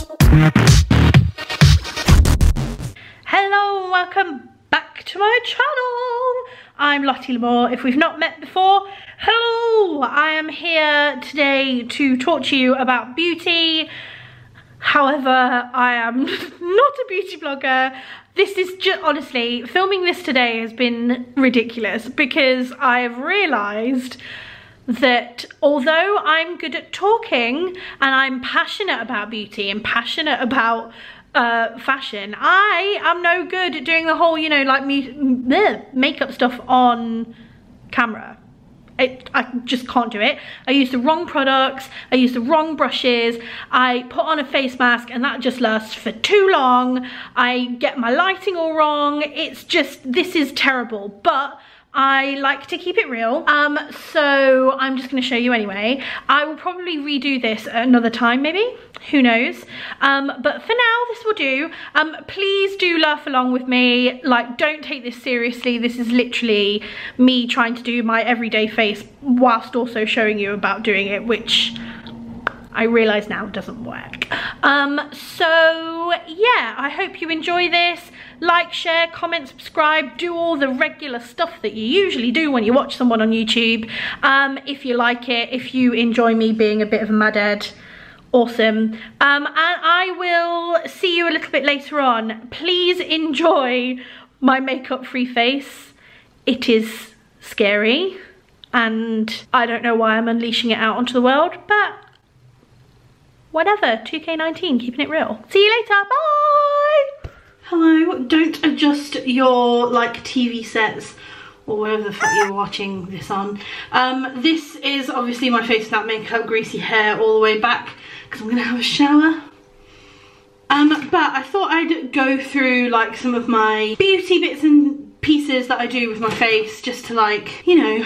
Hello and welcome back to my channel. I'm Lottie. If we've not met before, hello. I am here today to talk to you about beauty. However, I am not a beauty blogger. This is just, honestly, filming this today has been ridiculous because I've realised that although I'm good at talking and I'm passionate about beauty and passionate about fashion, I am no good at doing the whole, you know, like makeup stuff on camera. I just can't do it. I use the wrong products, I use the wrong brushes, I put on a face mask and that just lasts for too long, I get my lighting all wrong. It's just, this is terrible, but I like to keep it real, so I'm just going to show you anyway. I will probably redo this another time, maybe, who knows, but for now this will do. Please do laugh along with me, like, don't take this seriously. This is literally me trying to do my everyday face whilst also showing you about doing it, which I realise now doesn't work. So yeah, I hope you enjoy this. Like, share, comment, subscribe, do all the regular stuff that you usually do when you watch someone on YouTube. If you like it, if you enjoy me being a bit of a madhead, awesome. And I will see you a little bit later on. Please enjoy my makeup-free face. It is scary and I don't know why I'm unleashing it out onto the world, but whatever, 2K19, keeping it real. See you later, bye! Hello, don't adjust your, like, TV sets or whatever the fuck you're watching this on. This is obviously my face without makeup, greasy hair all the way back, because I'm gonna have a shower. But I thought I'd go through, like, some of my beauty bits and pieces that I do with my face, just to, like, you know,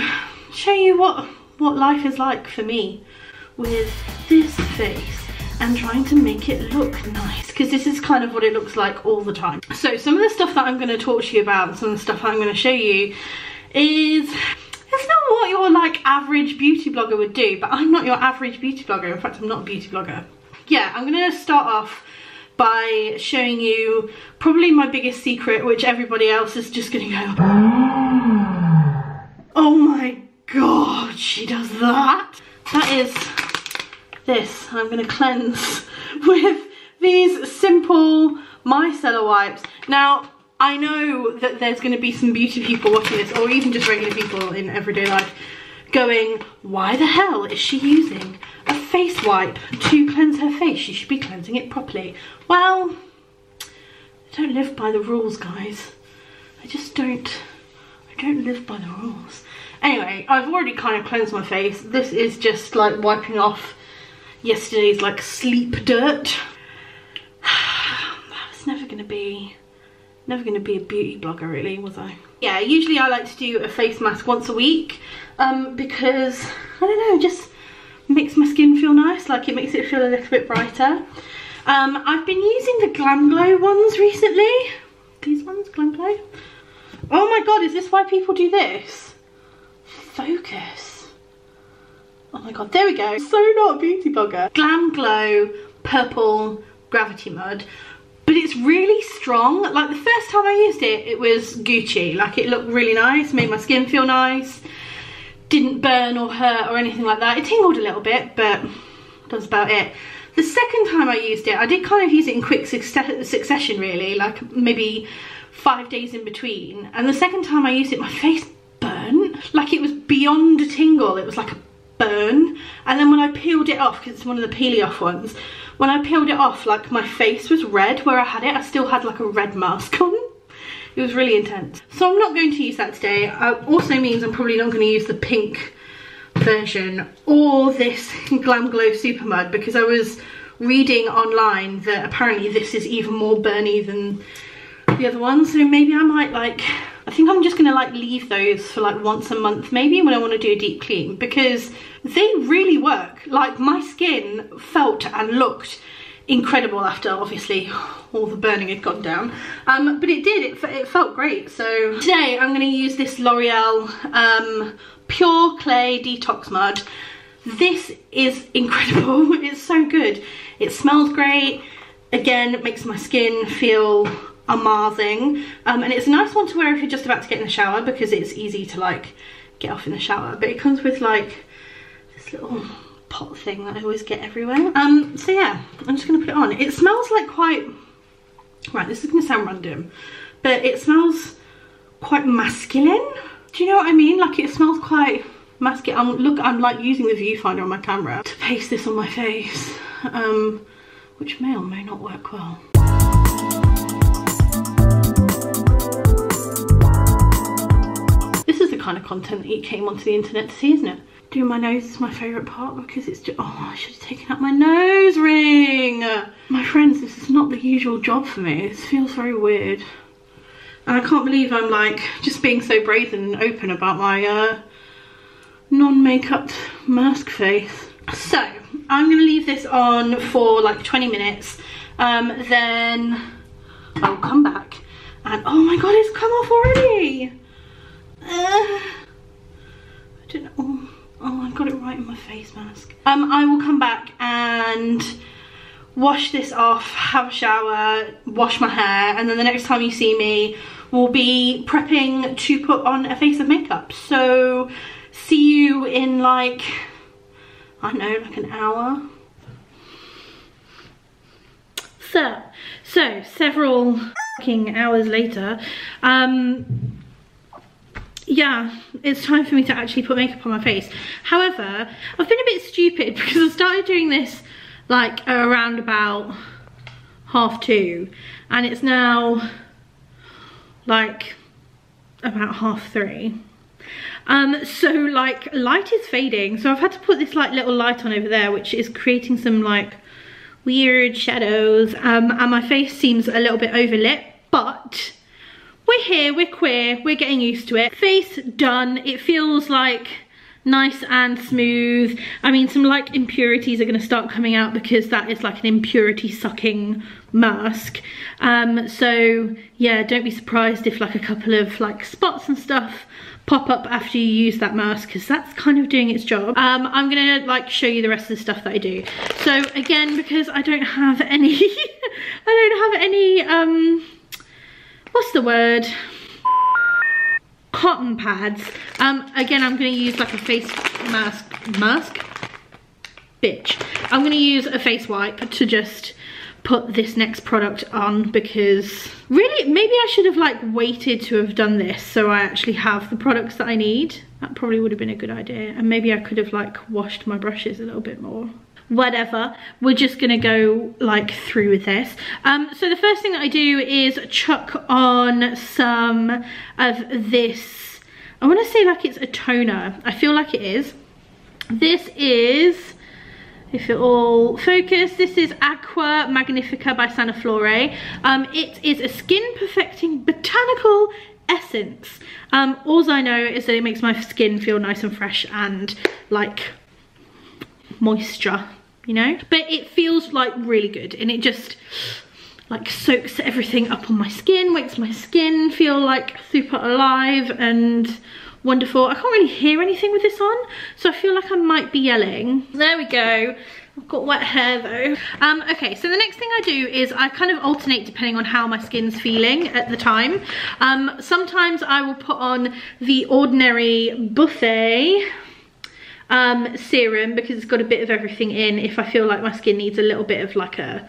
show you what life is like for me with this face and trying to make it look nice, because this is kind of what it looks like all the time. So some of the stuff that I'm going to talk to you about and some of the stuff I'm going to show you is, it's not what your, like, average beauty blogger would do, but I'm not your average beauty blogger. In fact, I'm not a beauty blogger. Yeah, I'm going to start off by showing you probably my biggest secret, which everybody else is just going to go, oh my god, she does that. That is this. I'm going to cleanse with these simple micellar wipes. Now, I know that there's going to be some beauty people watching this, or even just regular people in everyday life, going, why the hell is she using a face wipe to cleanse her face? She should be cleansing it properly. Well, I don't live by the rules, guys. I just don't. I don't live by the rules. Anyway, I've already kind of cleansed my face. This is just like wiping off yesterday's, like, sleep dirt. I was never gonna be a beauty blogger, really, was I? Yeah, usually I like to do a face mask once a week, because, I don't know, it just makes my skin feel nice, like it makes it feel a little bit brighter. I've been using the Glam Glow ones recently. These ones, Glam Glow. Oh my god, is this why people do this? Focus. Oh my god, there we go. So not a beauty blogger. Glam Glow Purple Gravity Mud. But it's really strong. Like, the first time I used it, it was Gucci. Like, it looked really nice, made my skin feel nice. Didn't burn or hurt or anything like that. It tingled a little bit, but that's about it. The second time I used it, I did kind of use it in quick succession, really. Like, maybe 5 days in between. And the second time I used it, my face burned. Like, it was beyond a tingle. It was like a burn. And then when I peeled it off, because it's one of the peely off ones, when I peeled it off, like, my face was red where I had it. I still had, like, a red mask on. It was really intense. So I'm not going to use that today. Also means I'm probably not going to use the pink version or this Glam Glow Super Mud, because I was reading online that apparently this is even more burny than the other one. So maybe I might, like, I think I'm just gonna, like, leave those for, like, once a month maybe when I want to do a deep clean, because they really work. Like, my skin felt and looked incredible after, obviously, all the burning had gone down, but it did, it felt great. So today I'm going to use this L'Oreal Pure Clay Detox Mud. This is incredible. It's so good. It smells great. Again, it makes my skin feel amazing. And it's a nice one to wear if you're just about to get in the shower, because it's easy to like get off in the shower. But it comes with like this little pot thing that I always get everywhere. So yeah, I'm just gonna put it on. It smells like quite, right, this is gonna sound random, but it smells quite masculine. Do you know what I mean? Like, it smells quite masculine. Look, I'm like using the viewfinder on my camera to paste this on my face, which may or may not work well. This is the kind of content that you came onto the internet to see, isn't it? Doing my nose is my favourite part, because it's just, oh, I should have taken out my nose ring. My friends, this is not the usual job for me. This feels very weird. And I can't believe I'm like just being so brazen and open about my non-makeup mask face. So I'm gonna leave this on for like 20 minutes. Then I'll come back and, oh my god, it's come off already. I don't know. Oh, I got it right in my face mask. I will come back and wash this off, have a shower, wash my hair, and then the next time you see me, we'll be prepping to put on a face of makeup. So see you in like, I don't know, like an hour. So several fucking hours later, yeah, it's time for me to actually put makeup on my face. However, I've been a bit stupid because I started doing this like around about 2:30, and it's now like about 3:30. So like light is fading, so I've had to put this like little light on over there, which is creating some like weird shadows, and my face seems a little bit overlit, but we're here, we're queer, we're getting used to it. Face done. It feels like nice and smooth. I mean, some like impurities are going to start coming out because that is like an impurity sucking mask. So yeah, don't be surprised if like a couple of like spots and stuff pop up after you use that mask, because that's kind of doing its job. I'm gonna like show you the rest of the stuff that I do. So again, because I don't have any what's the word, cotton pads, again I'm going to use like a face I'm going to use a face wipe to just put this next product on, because really maybe I should have like waited to have done this so I actually have the products that I need. That probably would have been a good idea, and maybe I could have like washed my brushes a little bit more. Whatever, we're just gonna go like through with this. So the first thing that I do is chuck on some of this, I want to say like it's a toner, I feel like it is. This is, if it all focus, this is Aqua Magnifica by Saniflore. It is a skin perfecting botanical essence. All I know is that it makes my skin feel nice and fresh and like moisture, you know, but it feels like really good, and it just like soaks everything up on my skin, makes my skin feel like super alive and wonderful. I can't really hear anything with this on, so I feel like I might be yelling. There we go. I've got wet hair though. Okay, so the next thing I do is I kind of alternate depending on how my skin's feeling at the time. Sometimes I will put on the Ordinary Buffet serum, because it's got a bit of everything in, if I feel like my skin needs a little bit of like a,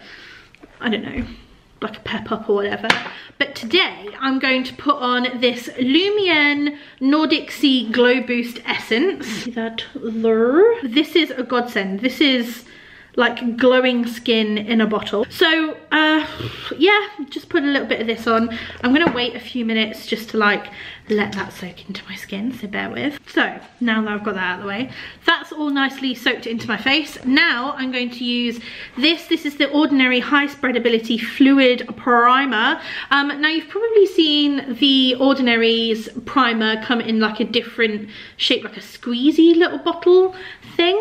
I don't know, like a pep up or whatever. But today I'm going to put on this Lumien Nordic Sea Glow Boost Essence. See that there? This is a godsend. This is like glowing skin in a bottle. So yeah, just put a little bit of this on. I'm gonna wait a few minutes just to like let that soak into my skin, so bear with. So now that I've got that out of the way, that's all nicely soaked into my face. Now I'm going to use this. This is the Ordinary High Spreadability Fluid Primer. Now you've probably seen the Ordinary's primer come in like a different shape, like a squeezy little bottle thing,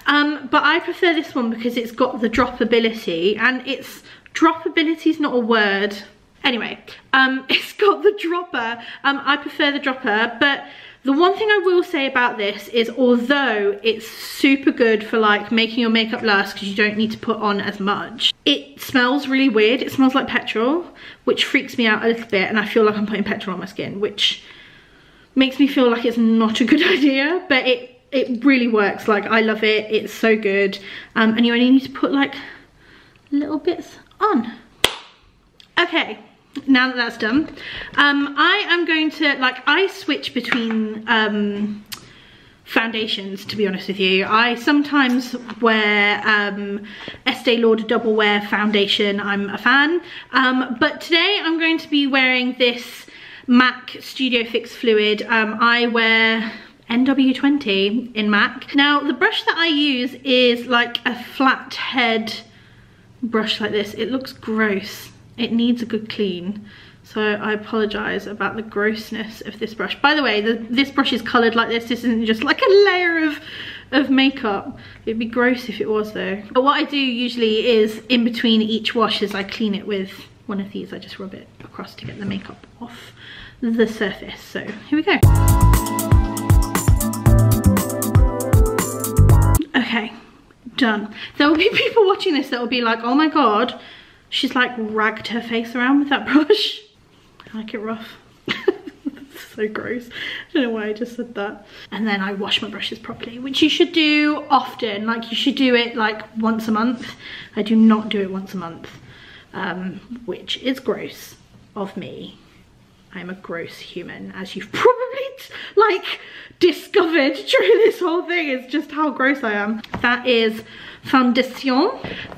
but I prefer this one because it's got the droppability, and it's droppability is not a word. Anyway, it's got the dropper. I prefer the dropper, but the one thing I will say about this is, although it's super good for like making your makeup last because you don't need to put on as much, it smells really weird. It smells like petrol, which freaks me out a little bit, and I feel like I'm putting petrol on my skin, which makes me feel like it's not a good idea, but it really works. Like, I love it. It's so good. And you only need to put like little bits on. Okay, now that that's done, I am going to, like, I switch between foundations, to be honest with you. I sometimes wear Estee Lauder Double Wear foundation. I'm a fan, but today I'm going to be wearing this MAC Studio Fix Fluid. I wear NW20 in MAC. Now, the brush that I use is like a flat head brush like this. It looks gross. It needs a good clean. So I apologise about the grossness of this brush. By the way, this brush is coloured like this. This isn't just like a layer of makeup. It'd be gross if it was though. But what I do usually is in between each wash is I clean it with one of these. I just rub it across to get the makeup off the surface. So here we go. Okay, done. There will be people watching this that will be like, oh my god, she's like ragged her face around with that brush. I like it rough. So gross. I don't know why I just said that. And then I wash my brushes properly, which you should do often. Like, you should do it like once a month. I do not do it once a month, which is gross of me. I'm a gross human, as you've probably like discovered during this whole thing. It's just how gross I am. That is foundation.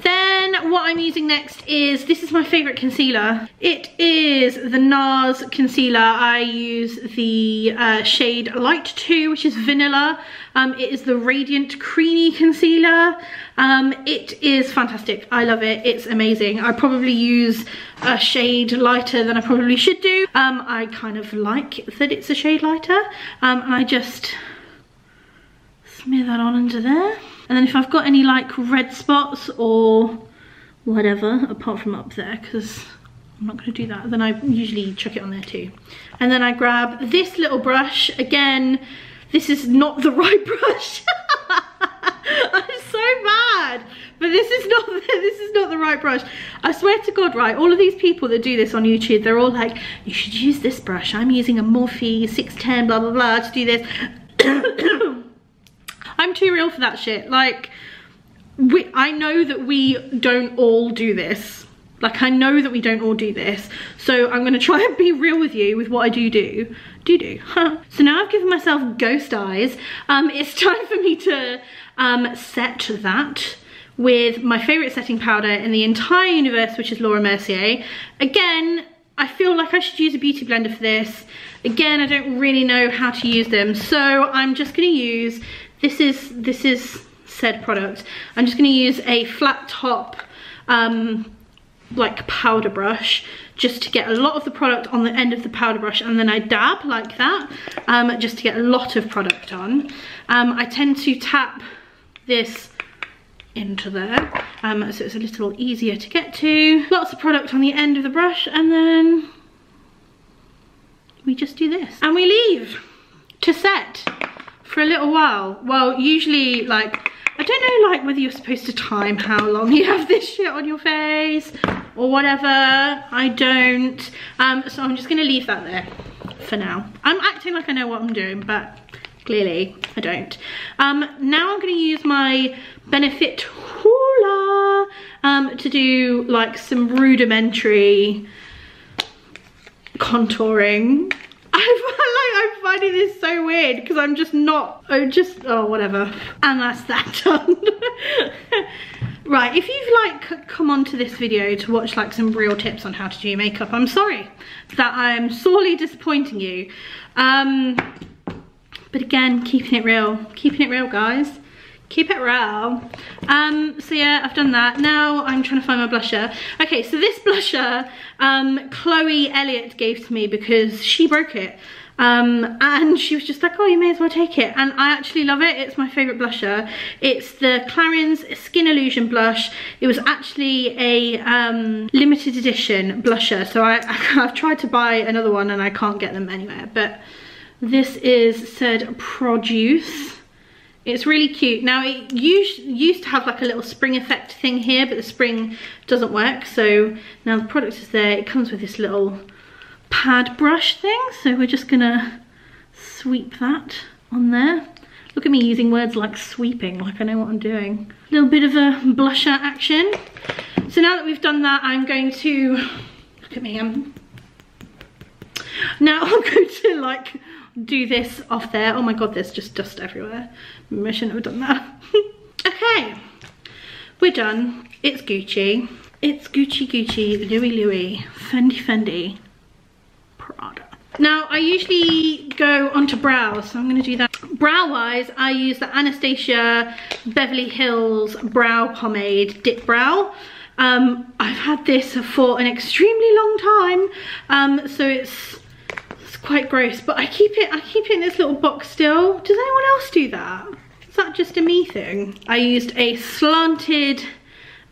Then what I'm using next is, this is my favorite concealer. It is the NARS concealer. I use the shade Light 2, which is vanilla. It is the Radiant Creamy Concealer. It is fantastic. I love it. It's amazing. I probably use a shade lighter than I probably should do. I kind of like that it's a shade lighter. And I just smear that on under there. And then if I've got any like red spots or whatever, apart from up there, because I'm not going to do that, then I usually chuck it on there too. And then I grab this little brush. Again, this is not the right brush. I'm so bad, but this is not the right brush. I swear to God, right, all of these people that do this on YouTube, they're all like, you should use this brush. I'm using a Morphe 610 blah blah blah to do this. I'm too real for that shit. Like, I know that we don't all do this. Like, I know that we don't all do this. So I'm gonna try and be real with you with what I do. So now I've given myself ghost eyes. It's time for me to set that with my favorite setting powder in the entire universe, which is Laura Mercier. Again, I feel like I should use a beauty blender for this. Again, I don't really know how to use them, so I'm just gonna use, this is said product. I'm just gonna use a flat top like powder brush, just to get a lot of the product on the end of the powder brush, and then I dab like that, just to get a lot of product on. I tend to tap this into there, so it's a little easier to get to. Lots of product on the end of the brush, and then we just do this. And we leave to set for a little while. Well, usually, like, I don't know, like, whether you're supposed to time how long you have this shit on your face or whatever. I don't. So I'm just gonna leave that there for now. I'm acting like I know what I'm doing, but clearly I don't. Now I'm gonna use my Benefit Hoola to do like some rudimentary contouring. I'm finding this so weird because I'm just not, oh whatever. And that's that done. Right, if you've like come onto this video to watch like some real tips on how to do makeup, I'm sorry that I'm sorely disappointing you. But again, keeping it real guys. Keep it real. So yeah, I've done that. Now I'm trying to find my blusher. Okay, so this blusher, Chloe Elliott gave to me because she broke it. And she was just like, oh, you may as well take it. And I actually love it. It's my favorite blusher. It's the Clarins Skin Illusion blush. It was actually a limited edition blusher. So I've tried to buy another one and I can't get them anywhere. But this is said Produce It's really cute. Now it used to have like a little spring effect thing here, but the spring doesn't work. So now the product is there. It comes with this little pad brush thing. So we're just gonna sweep that on there. Look at me using words like sweeping, like I know what I'm doing. A little bit of a blusher action. So now that we've done that, I'm going to, look at me, now I'm going to like do this off there. Oh my god, there's just dust everywhere. Maybe I shouldn't have done that. Okay, we're done. It's Gucci. It's Gucci, Louis, Fendi, Prada. Now I usually go onto brows, so I'm going to do that. Brow wise, I use the Anastasia Beverly Hills Brow Pomade Dip Brow. I've had this for an extremely long time, so it's quite gross, but I keep it in this little box still. Does anyone else do that? Is that just a me thing? I used a slanted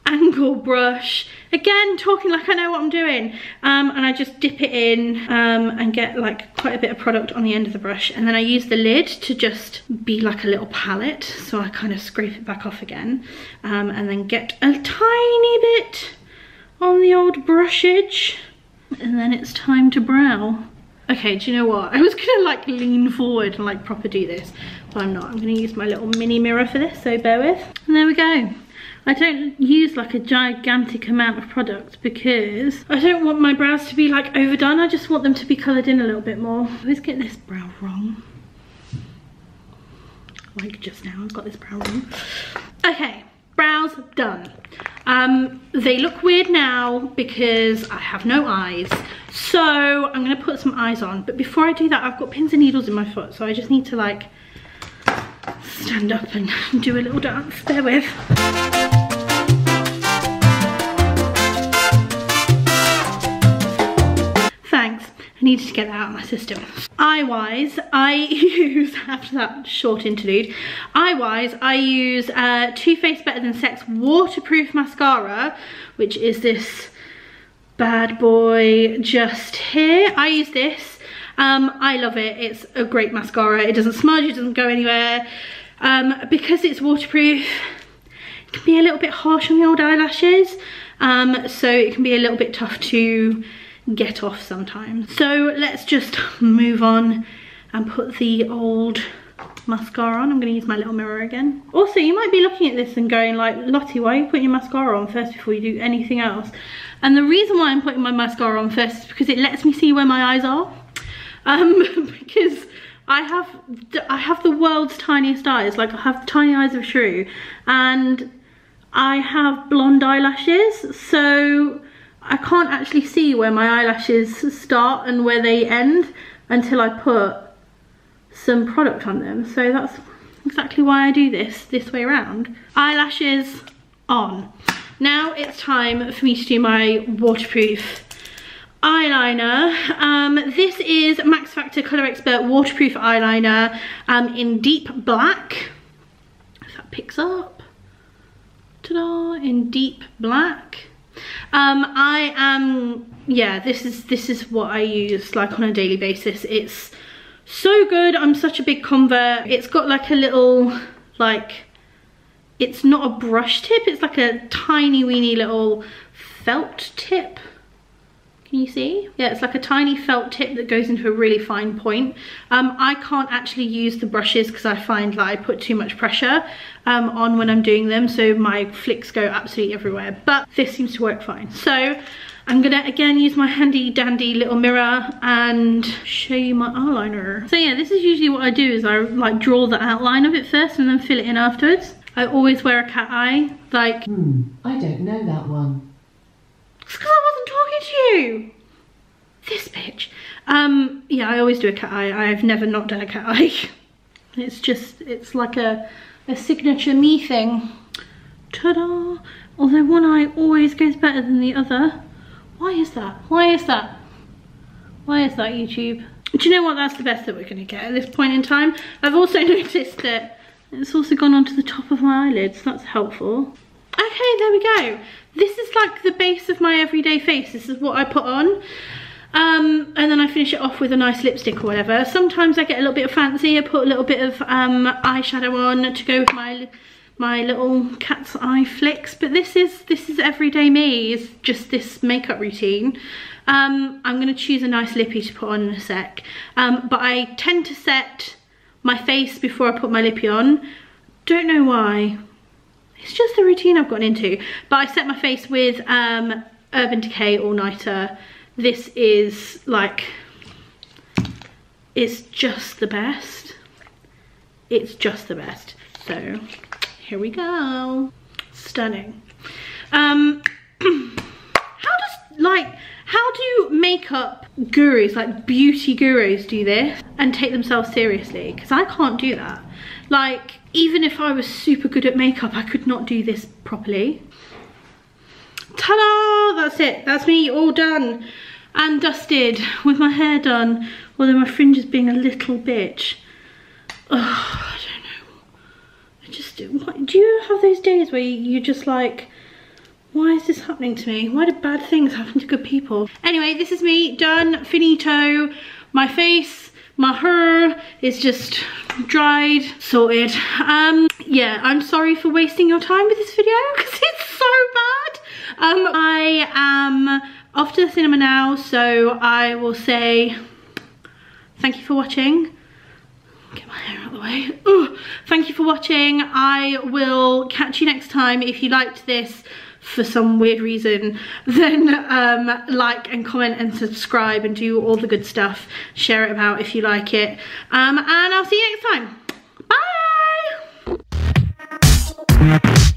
angle brush, again talking like I know what I'm doing, and I just dip it in and get like quite a bit of product on the end of the brush, and then I use the lid to just be like a little palette, so I kind of scrape it back off again, and then get a tiny bit on the old brushage, and then it's time to brow. Okay, do you know what? I was gonna like lean forward and like proper do this, but I'm not. I'm gonna use my little mini mirror for this, so bear with. And there we go. I don't use like a gigantic amount of product because I don't want my brows to be like overdone. I just want them to be coloured in a little bit more. I always get this brow wrong. Like just now, I've got this brow wrong. Okay, brows done. They look weird now because I have no eyes. So I'm gonna put some eyes on. But before I do that, I've got pins and needles in my foot. So I just need to like stand up and do a little dance. Bear with. Thanks, I needed to get that out of my system. Eye-wise, I use, after that short interlude, eye-wise, I use Too Faced Better Than Sex waterproof mascara, which is this bad boy just here. I use this. I love it. It's a great mascara. It doesn't smudge, it doesn't go anywhere. Because it's waterproof, it can be a little bit harsh on the old eyelashes, so it can be a little bit tough to get off sometimes. So let's just move on and put the old mascara on. I'm going to use my little mirror again. Also, you might be looking at this and going like, Lottie, why are you putting your mascara on first before you do anything else? And the reason why I'm putting my mascara on first is because it lets me see where my eyes are. Because I have the world's tiniest eyes. Like, I have the tiny eyes of a shrew, and I have blonde eyelashes, so I can't actually see where my eyelashes start and where they end until I put some product on them. So that's exactly why I do this way around. Eyelashes on. Now it's time for me to do my waterproof eyeliner. This is Max Factor Colour Expert waterproof eyeliner in deep black. If that picks up. Ta-da! In deep black. This is what I use like on a daily basis. It's so good. I'm such a big convert. It's got like a little, like, it's not a brush tip, it's like a tiny weeny little felt tip. Can you see? Yeah, it's like a tiny felt tip that goes into a really fine point. I can't actually use the brushes because I find that I put too much pressure on when I'm doing them, so my flicks go absolutely everywhere, but this seems to work fine. So I'm gonna again use my handy dandy little mirror and show you my eyeliner. So yeah, this is usually what I do, is I like draw the outline of it first and then fill it in afterwards. I always wear a cat eye, like... I don't know that one. It's because I wasn't talking to you. This bitch. Yeah, I always do a cat eye. I've never not done a cat eye. It's like a signature me thing. Ta-da! Although one eye always goes better than the other. Why is that? Why is that? Why is that, YouTube? Do you know what? That's the best that we're going to get at this point in time. I've also noticed that it's also gone onto the top of my eyelids. That's helpful. Okay, there we go. This is like the base of my everyday face. This is what I put on. And then I finish it off with a nice lipstick or whatever. Sometimes I get a little bit fancy. I put a little bit of eyeshadow on to go with my little cat's eye flicks. But this is everyday me. It's just this makeup routine. I'm gonna choose a nice lippy to put on in a sec. But I tend to set my face before I put my lippy on. Don't know why. It's just the routine I've gotten into. But I set my face with Urban Decay All Nighter. This is like, it's just the best. It's just the best. So here we go. Stunning. How do makeup gurus, like beauty gurus, do this and take themselves seriously? Because I can't do that. Like, even if I was super good at makeup, I could not do this properly. Ta-da! That's it. That's me all done and dusted with my hair done. Although my fringe is being a little bitch. Oh, I don't know. I just, what, do you have those days where you're just like, why is this happening to me? Why do bad things happen to good people? Anyway, this is me done, finito. My face, my hair is just dried, sorted. Yeah, I'm sorry for wasting your time with this video because it's so bad. I am off to the cinema now, so I will say thank you for watching. Get my hair out of the way. Ooh, thank you for watching. I will catch you next time. If you liked this for some weird reason, then like and comment and subscribe and do all the good stuff. Share it about if you like it. And I'll see you next time. Bye!